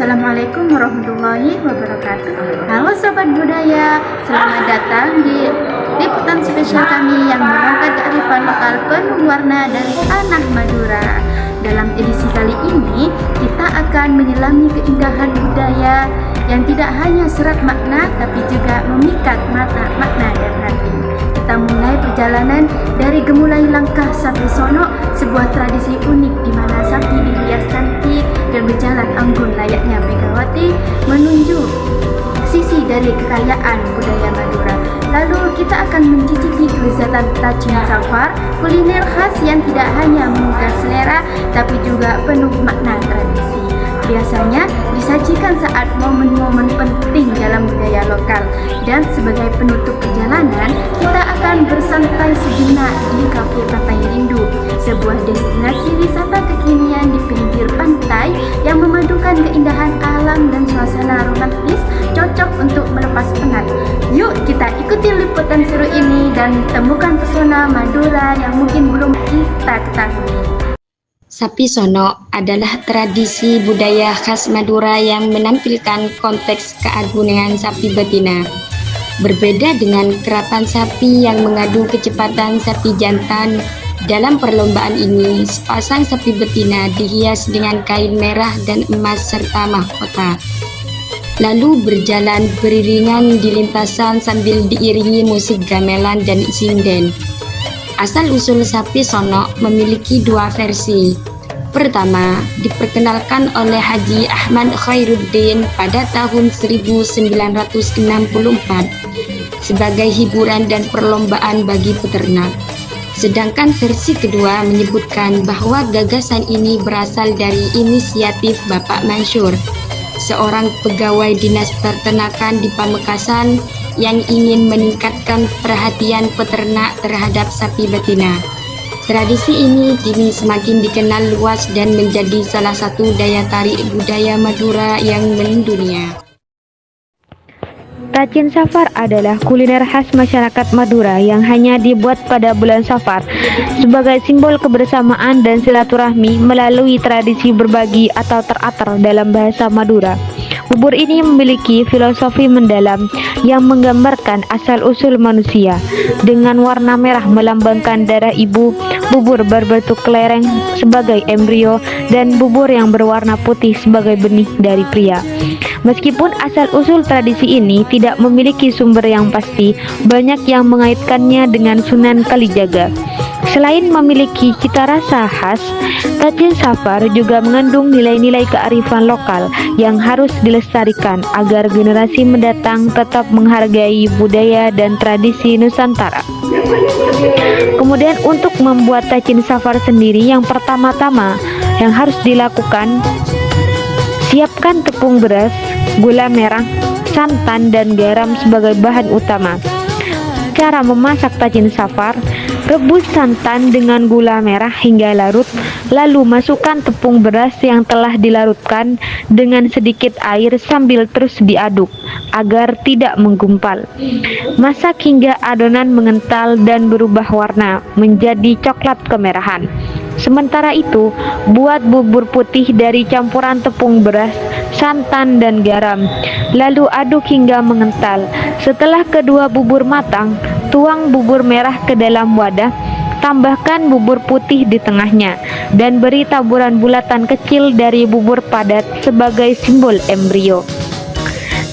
Assalamualaikum warahmatullahi wabarakatuh. Halo Sobat Budaya, selamat datang di liputan spesial kami yang mengangkat kearifan lokal penuh warna dari tanah Madura. Dalam edisi kali ini, kita akan menyelami keindahan budaya yang tidak hanya serat makna, tapi juga memikat mata, makna dan hati. Kita mulai perjalanan dari Gemulai Langkah Sapi Sono, sebuah tradisi unik di mana sapi dihias cantik dan berjalan anggun layaknya Megawati menuju sisi dari kekayaan budaya Madura. Lalu kita akan mencicipi kelezatan Tajin Safar, kuliner khas yang tidak hanya menggugah selera tapi juga penuh makna tradisi. Biasanya disajikan saat momen-momen penting dalam budaya lokal. Dan sebagai penutup perjalanan, kita akan bersantai sejenak di Kafe Pantai Rindu, sebuah destinasi wisata kekinian di pinggir pantai yang memadukan keindahan alam dan suasana romantis cocok untuk melepas penat. Yuk kita ikuti liputan seru ini dan temukan pesona Madura yang mungkin belum kita ketahui. Sapi Sono adalah tradisi budaya khas Madura yang menampilkan konteks keagungan sapi betina. Berbeda dengan kerapan sapi yang mengadu kecepatan sapi jantan, dalam perlombaan ini sepasang sapi betina dihias dengan kain merah dan emas serta mahkota. Lalu berjalan beriringan di lintasan sambil diiringi musik gamelan dan sinden. Asal-usul Sapi Sono memiliki dua versi. Pertama, diperkenalkan oleh Haji Ahmad Khairuddin pada tahun 1964 sebagai hiburan dan perlombaan bagi peternak. Sedangkan versi kedua menyebutkan bahwa gagasan ini berasal dari inisiatif Bapak Mansur, seorang pegawai dinas peternakan di Pamekasan yang ingin meningkatkan perhatian peternak terhadap sapi betina. Tradisi ini kini semakin dikenal luas dan menjadi salah satu daya tarik budaya Madura yang mendunia. Tajin Safar adalah kuliner khas masyarakat Madura yang hanya dibuat pada bulan Safar sebagai simbol kebersamaan dan silaturahmi melalui tradisi berbagi atau teratur dalam bahasa Madura. Bubur ini memiliki filosofi mendalam yang menggambarkan asal-usul manusia. Dengan warna merah melambangkan darah ibu, bubur berbentuk kelereng sebagai embrio, dan bubur yang berwarna putih sebagai benih dari pria. Meskipun asal-usul tradisi ini tidak memiliki sumber yang pasti, banyak yang mengaitkannya dengan Sunan Kalijaga. Selain memiliki cita rasa khas, Tajin Safar juga mengandung nilai-nilai kearifan lokal yang harus dilestarikan agar generasi mendatang tetap menghargai budaya dan tradisi Nusantara. Kemudian untuk membuat Tajin Safar sendiri, yang pertama-tama yang harus dilakukan, siapkan tepung beras, gula merah, santan, dan garam sebagai bahan utama. Cara memasak Tajin Safar: rebus santan dengan gula merah hingga larut, lalu masukkan tepung beras yang telah dilarutkan dengan sedikit air sambil terus diaduk agar tidak menggumpal. Masak hingga adonan mengental dan berubah warna menjadi coklat kemerahan. Sementara itu, buat bubur putih dari campuran tepung beras, santan, dan garam. Lalu aduk hingga mengental. Setelah kedua bubur matang, tuang bubur merah ke dalam wadah, tambahkan bubur putih di tengahnya, dan beri taburan bulatan kecil dari bubur padat sebagai simbol embrio.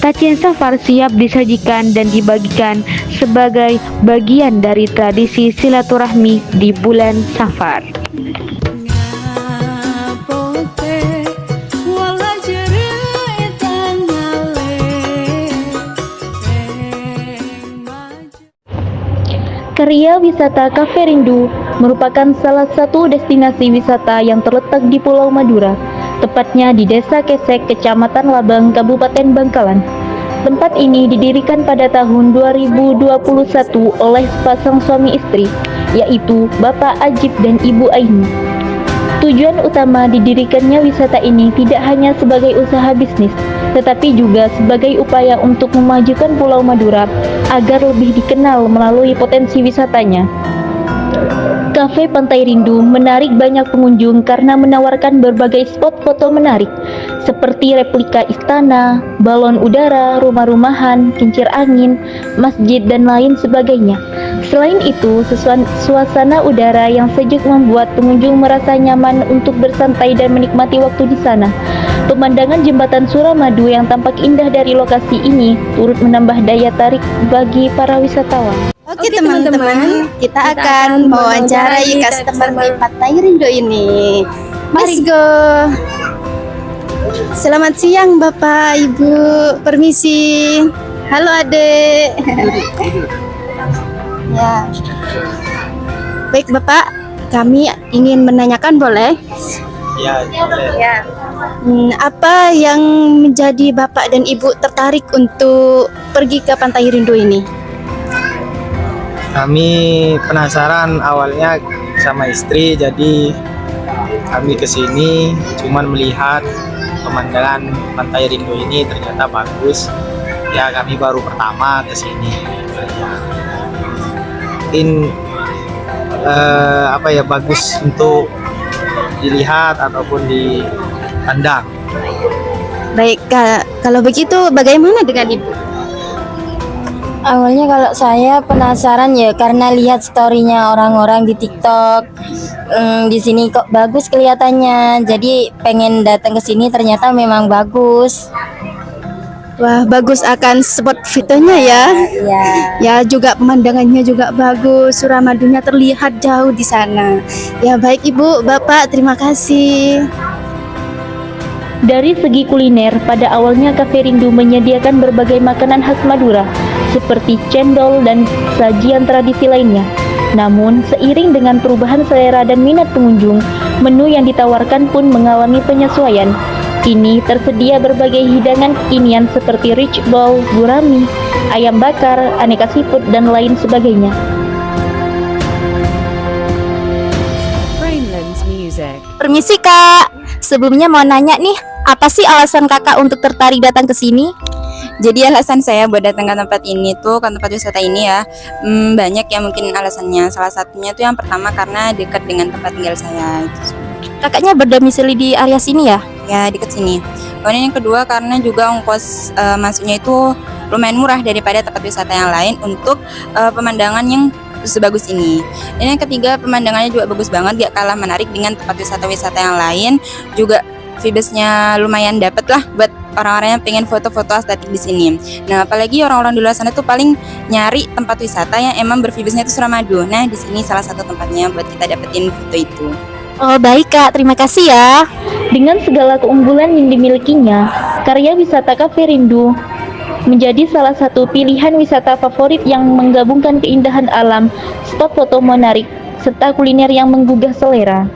Tajin Safar siap disajikan dan dibagikan sebagai bagian dari tradisi silaturahmi di bulan Safar. Karya wisata Kafe Rindu merupakan salah satu destinasi wisata yang terletak di Pulau Madura, tepatnya di Desa Kesek, Kecamatan Labang, Kabupaten Bangkalan. Tempat ini didirikan pada tahun 2021 oleh sepasang suami istri, yaitu Bapak Ajib dan Ibu Aini. Tujuan utama didirikannya wisata ini tidak hanya sebagai usaha bisnis, tetapi juga sebagai upaya untuk memajukan Pulau Madura agar lebih dikenal melalui potensi wisatanya. Cafe Pantai Rindu menarik banyak pengunjung karena menawarkan berbagai spot foto menarik seperti replika istana, balon udara, rumah-rumahan, kincir angin, masjid, dan lain sebagainya. Selain itu, suasana udara yang sejuk membuat pengunjung merasa nyaman untuk bersantai dan menikmati waktu di sana. Pemandangan jembatan Suramadu yang tampak indah dari lokasi ini turut menambah daya tarik bagi para wisatawan. Oke teman-teman, kita akan mewawancarai customer di Pantai Rindu ini. Let's go. Selamat siang Bapak, Ibu. Permisi. Halo Adek. Ya. Baik Bapak, kami ingin menanyakan boleh? Ya, boleh. Ya. Apa yang menjadi Bapak dan Ibu tertarik untuk pergi ke Pantai Rindu ini? Kami penasaran awalnya sama istri, jadi kami kesini cuman melihat pemandangan Pantai Rindu ini ternyata bagus. Ya, kami baru pertama kesini. Mungkin bagus untuk dilihat ataupun dipandang. Baik, kalau begitu bagaimana dengan Ibu? Awalnya kalau saya penasaran ya karena lihat storynya orang-orang di TikTok. Di sini kok bagus kelihatannya. Jadi pengen datang ke sini, ternyata memang bagus. Wah, bagus akan spot fotonya ya. Iya. Ya, juga pemandangannya juga bagus. Suramadunya terlihat jauh di sana. Ya, baik Ibu, Bapak, terima kasih. Dari segi kuliner, pada awalnya Cafe Rindu menyediakan berbagai makanan khas Madura, seperti cendol dan sajian tradisi lainnya. Namun, seiring dengan perubahan selera dan minat pengunjung, menu yang ditawarkan pun mengalami penyesuaian. Kini tersedia berbagai hidangan kekinian seperti rich ball, gurami, ayam bakar, aneka seafood, dan lain sebagainya. Permisi Kak, sebelumnya mau nanya nih, apa sih alasan Kakak untuk tertarik datang ke sini? Jadi alasan saya buat datang ke tempat ini tuh, ke tempat wisata ini ya, banyak ya mungkin alasannya. Salah satunya tuh yang pertama karena dekat dengan tempat tinggal saya. Kakaknya berdomisili di area sini ya? Ya dekat sini. Kemudian yang kedua karena juga ongkos masuknya itu lumayan murah daripada tempat wisata yang lain untuk pemandangan yang sebagus ini. Dan yang ketiga pemandangannya juga bagus banget, gak kalah menarik dengan tempat wisata-wisata yang lain. Juga vibesnya lumayan dapet lah buat orang-orang yang pengen foto-foto estetik di sini. Nah, apalagi orang-orang di luar sana tuh paling nyari tempat wisata yang emang bervibesnya itu Suramadu. Nah, di sini salah satu tempatnya buat kita dapetin foto itu. Oh baik Kak, terima kasih ya. Dengan segala keunggulan yang dimilikinya, karya wisata Cafe Rindu menjadi salah satu pilihan wisata favorit yang menggabungkan keindahan alam, spot foto menarik, serta kuliner yang menggugah selera.